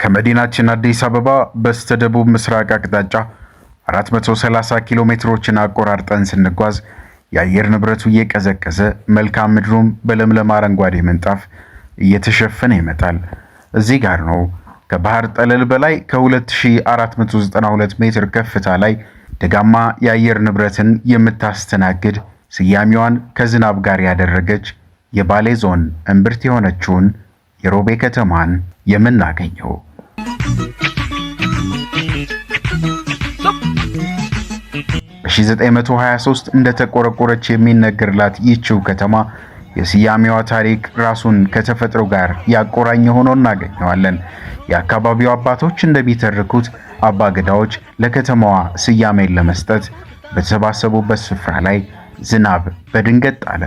ከመዲናችን አዲስ አበባ በስተደቡብ ምስራቅ አቅጣጫ 430 ኪሎ ሜትሮችን አቆራርጠን ስንጓዝ የአየር ንብረቱ እየቀዘቀዘ መልክዓ ምድሩም በለምለም አረንጓዴ ምንጣፍ እየተሸፈነ ይመጣል። እዚህ ጋር ነው ከባህር ጠለል በላይ ከ2492 ሜትር ከፍታ ላይ ደጋማ የአየር ንብረትን የምታስተናግድ ስያሜዋን ከዝናብ ጋር ያደረገች የባሌ ዞን እምብርት የሆነችውን የሮቤ ከተማን የምናገኘው። በ1923 እንደተቆረቆረች የሚነገርላት ይህችው ከተማ የስያሜዋ ታሪክ ራሱን ከተፈጥሮ ጋር ያቆራኘ ሆኖ እናገኘዋለን። የአካባቢው አባቶች እንደሚተርኩት አባገዳዎች ለከተማዋ ስያሜን ለመስጠት በተሰባሰቡበት ስፍራ ላይ ዝናብ በድንገት ጣለ።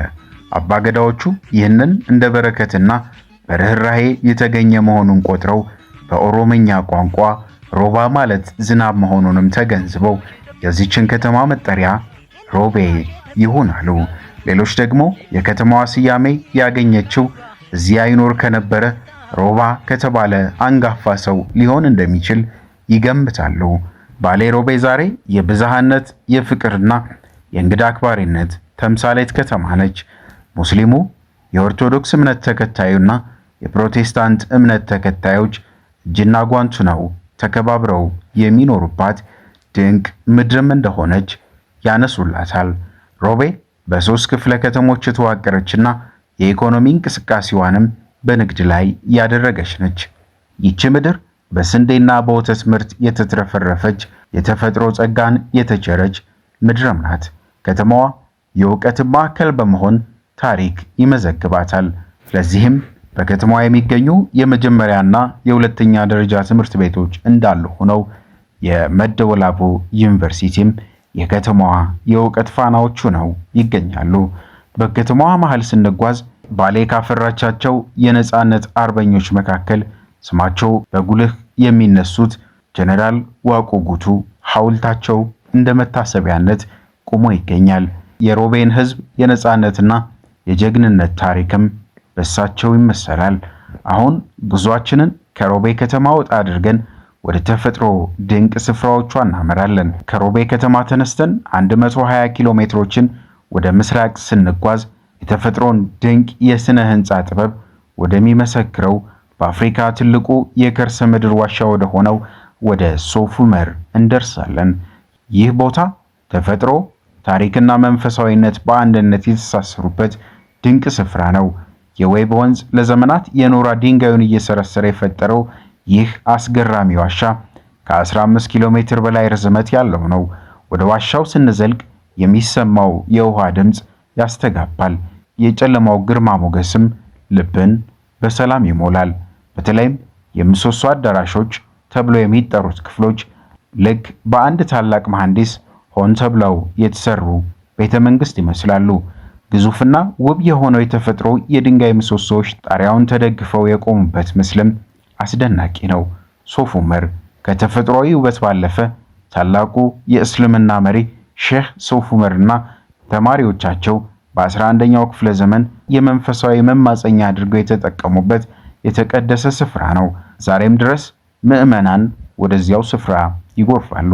አባገዳዎቹ ይህንን እንደ በረከትና በርህራሄ የተገኘ መሆኑን ቆጥረው በኦሮምኛ ቋንቋ ሮባ ማለት ዝናብ መሆኑንም ተገንዝበው የዚችን ከተማ መጠሪያ ሮቤ ይሁን አሉ። ሌሎች ደግሞ የከተማዋ ስያሜ ያገኘችው እዚያ ይኖር ከነበረ ሮባ ከተባለ አንጋፋ ሰው ሊሆን እንደሚችል ይገምታሉ። ባሌ ሮቤ ዛሬ የብዝሃነት የፍቅርና የእንግዳ አክባሪነት ተምሳሌት ከተማ ነች። ሙስሊሙ፣ የኦርቶዶክስ እምነት ተከታዩና የፕሮቴስታንት እምነት ተከታዮች እጅና ጓንቱ ነው ተከባብረው የሚኖሩባት ድንቅ ምድርም እንደሆነች ያነሱላታል። ሮቤ በሶስት ክፍለ ከተሞች የተዋቀረችና የኢኮኖሚ እንቅስቃሴዋንም በንግድ ላይ ያደረገች ነች። ይቺ ምድር በስንዴና በወተት ምርት የተትረፈረፈች የተፈጥሮ ጸጋን የተቸረች ምድርም ናት። ከተማዋ የእውቀት ማዕከል በመሆን ታሪክ ይመዘግባታል። ለዚህም በከተማዋ የሚገኙ የመጀመሪያና የሁለተኛ ደረጃ ትምህርት ቤቶች እንዳሉ ሆነው የመደወላቡ ዩኒቨርሲቲም የከተማዋ የእውቀት ፋናዎቹ ነው ይገኛሉ። በከተማዋ መሃል ስንጓዝ ባሌ ካፈራቻቸው የነጻነት አርበኞች መካከል ስማቸው በጉልህ የሚነሱት ጀነራል ዋቆ ጉቱ ሐውልታቸው እንደ መታሰቢያነት ቆሞ ይገኛል። የሮቤን ሕዝብ የነጻነትና የጀግንነት ታሪክም በእሳቸው ይመሰላል። አሁን ጉዟችንን ከሮቤ ከተማ ወጣ አድርገን ወደ ተፈጥሮ ድንቅ ስፍራዎቿ እናመራለን። ከሮቤ ከተማ ተነስተን 120 ኪሎ ሜትሮችን ወደ ምስራቅ ስንጓዝ የተፈጥሮን ድንቅ የስነ ህንጻ ጥበብ ወደሚመሰክረው በአፍሪካ ትልቁ የከርሰ ምድር ዋሻ ወደ ሆነው ወደ ሶፍ ዑመር እንደርሳለን። ይህ ቦታ ተፈጥሮ፣ ታሪክና መንፈሳዊነት በአንድነት የተሳሰሩበት ድንቅ ስፍራ ነው። የዌብ ወንዝ ለዘመናት የኖራ ድንጋዩን እየሰረሰረ የፈጠረው ይህ አስገራሚ ዋሻ ከ15 ኪሎ ሜትር በላይ ርዝመት ያለው ነው። ወደ ዋሻው ስንዘልቅ የሚሰማው የውሃ ድምፅ ያስተጋባል። የጨለማው ግርማ ሞገስም ልብን በሰላም ይሞላል። በተለይም የምሰሶ አዳራሾች ተብለው የሚጠሩት ክፍሎች ልክ በአንድ ታላቅ መሐንዲስ ሆን ተብለው የተሰሩ ቤተ መንግስት ይመስላሉ። ግዙፍና ውብ የሆነው የተፈጥሮ የድንጋይ ምሰሶዎች ጣሪያውን ተደግፈው የቆሙበት ምስልም አስደናቂ ነው። ሶፍ ዑመር ከተፈጥሯዊ ውበት ባለፈ ታላቁ የእስልምና መሪ ሼህ ሶፍ ዑመርና ተማሪዎቻቸው በ11ኛው ክፍለ ዘመን የመንፈሳዊ መማፀኛ አድርገው የተጠቀሙበት የተቀደሰ ስፍራ ነው። ዛሬም ድረስ ምዕመናን ወደዚያው ስፍራ ይጎርፋሉ።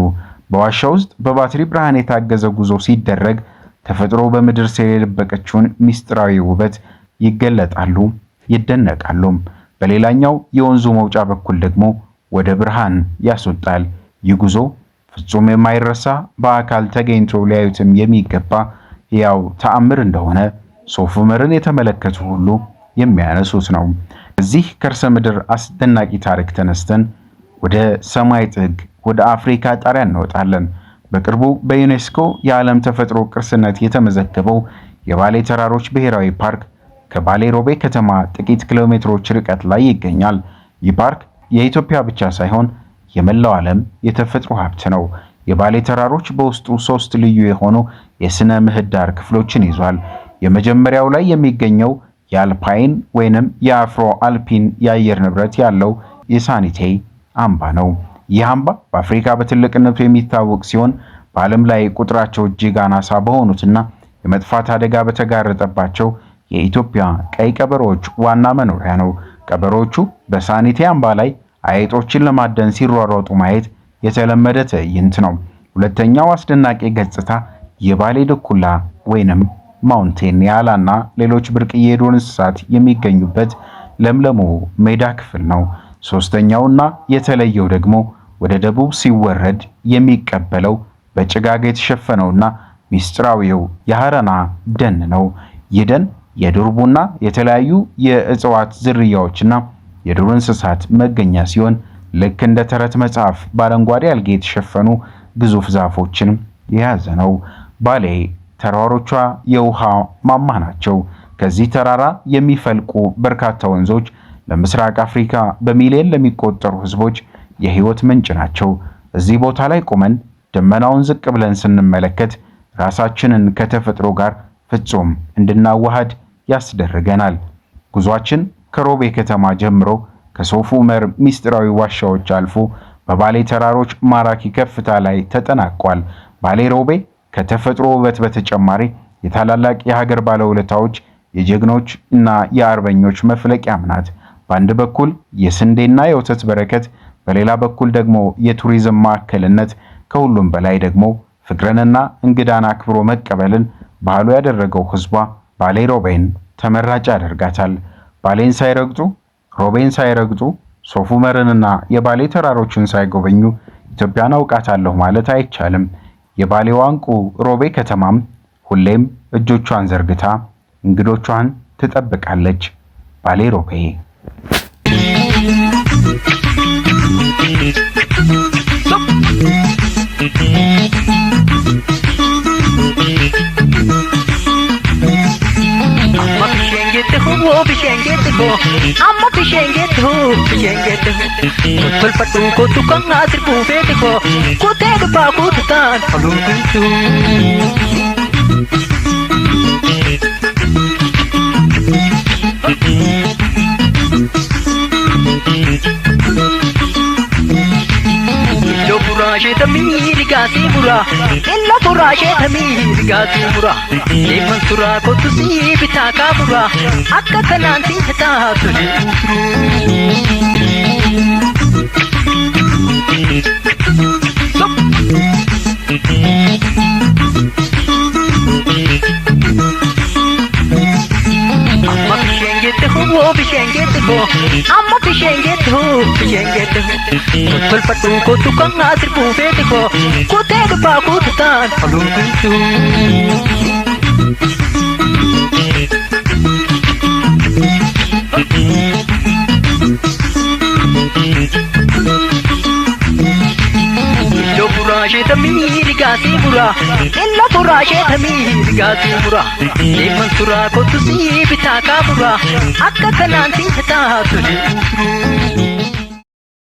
በዋሻ ውስጥ በባትሪ ብርሃን የታገዘ ጉዞ ሲደረግ ተፈጥሮ በምድር ስር የደበቀችውን ሚስጥራዊ ውበት ይገለጣሉ፣ ይደነቃሉ። በሌላኛው የወንዙ መውጫ በኩል ደግሞ ወደ ብርሃን ያስወጣል። ይህ ጉዞ ፍጹም የማይረሳ በአካል ተገኝቶ ሊያዩትም የሚገባ ያው ተአምር እንደሆነ ሶፍ ዑመርን የተመለከቱ ሁሉ የሚያነሱት ነው። እዚህ ከርሰ ምድር አስደናቂ ታሪክ ተነስተን ወደ ሰማይ ጥግ ወደ አፍሪካ ጣሪያ እንወጣለን። በቅርቡ በዩኔስኮ የዓለም ተፈጥሮ ቅርስነት የተመዘገበው የባሌ ተራሮች ብሔራዊ ፓርክ ከባሌ ሮቤ ከተማ ጥቂት ኪሎ ሜትሮች ርቀት ላይ ይገኛል። ይህ ፓርክ የኢትዮጵያ ብቻ ሳይሆን የመላው ዓለም የተፈጥሮ ሀብት ነው። የባሌ ተራሮች በውስጡ 3 ልዩ የሆኑ የስነ ምህዳር ክፍሎችን ይዟል። የመጀመሪያው ላይ የሚገኘው የአልፓይን ወይንም የአፍሮ አልፒን የአየር ንብረት ያለው የሳኒቴ አምባ ነው። ይህ አምባ በአፍሪካ በትልቅነቱ የሚታወቅ ሲሆን በዓለም ላይ ቁጥራቸው እጅግ አናሳ በሆኑትና የመጥፋት አደጋ በተጋረጠባቸው የኢትዮጵያ ቀይ ቀበሮዎች ዋና መኖሪያ ነው። ቀበሮቹ በሳኒቴ አምባ ላይ አይጦችን ለማደን ሲሯሯጡ ማየት የተለመደ ትዕይንት ነው። ሁለተኛው አስደናቂ ገጽታ የባሌ ድኩላ ወይንም ማውንቴን ኒያላና ሌሎች ብርቅዬ የዱር እንስሳት የሚገኙበት ለምለሙ ሜዳ ክፍል ነው። ሶስተኛውና የተለየው ደግሞ ወደ ደቡብ ሲወረድ የሚቀበለው በጭጋግ የተሸፈነውና ሚስጥራዊው የሐረና ደን ነው። ይህ ደን የዱር ቡና፣ የተለያዩ የእጽዋት ዝርያዎችና የዱር እንስሳት መገኛ ሲሆን ልክ እንደ ተረት መጽሐፍ በአረንጓዴ አልጌ የተሸፈኑ ግዙፍ ዛፎችን የያዘ ነው። ባሌ ተራሮቿ የውሃ ማማ ናቸው። ከዚህ ተራራ የሚፈልቁ በርካታ ወንዞች ለምስራቅ አፍሪካ በሚሊዮን ለሚቆጠሩ ሕዝቦች የህይወት ምንጭ ናቸው። እዚህ ቦታ ላይ ቆመን ደመናውን ዝቅ ብለን ስንመለከት ራሳችንን ከተፈጥሮ ጋር ፍጹም እንድናዋሃድ ያስደርገናል። ጉዟችን ከሮቤ ከተማ ጀምሮ ከሶፍ ዑመር ሚስጥራዊ ዋሻዎች አልፎ በባሌ ተራሮች ማራኪ ከፍታ ላይ ተጠናቋል። ባሌ ሮቤ ከተፈጥሮ ውበት በተጨማሪ የታላላቅ የሀገር ባለውለታዎች የጀግኖች እና የአርበኞች መፍለቂያም ናት። በአንድ በኩል የስንዴና የወተት በረከት፣ በሌላ በኩል ደግሞ የቱሪዝም ማዕከልነት፣ ከሁሉም በላይ ደግሞ ፍቅርንና እንግዳን አክብሮ መቀበልን ባህሉ ያደረገው ህዝቧ ባሌ ሮቤን ተመራጭ ያደርጋታል። ባሌን ሳይረግጡ ሮቤን ሳይረግጡ ሶፍ ዑመርንና የባሌ ተራሮችን ሳይጎበኙ ኢትዮጵያን አውቃታለሁ ማለት አይቻልም። የባሌዋ ዕንቁ ሮቤ ከተማም ሁሌም እጆቿን ዘርግታ እንግዶቿን ትጠብቃለች። ባሌ ሮቤ Tamir gati mura, illa purashe tamir gati mura. Leman sura ko tusi bitaka mura, akka kananti hata tujhe वो बिशेंगे देखो अम्मा बिशेंगे तो बिशेंगे देखो फल पट्टू को तू कंगा सिर पूफे देखो कुत्ते के पाकू तान फलू तू जो पुराशे तमीर गाती बुरा इल्ला पुराशे तमीर गाती बुरा ये मंसूरा को तुसी बिता का बुरा अक्का कनांती हता तुझे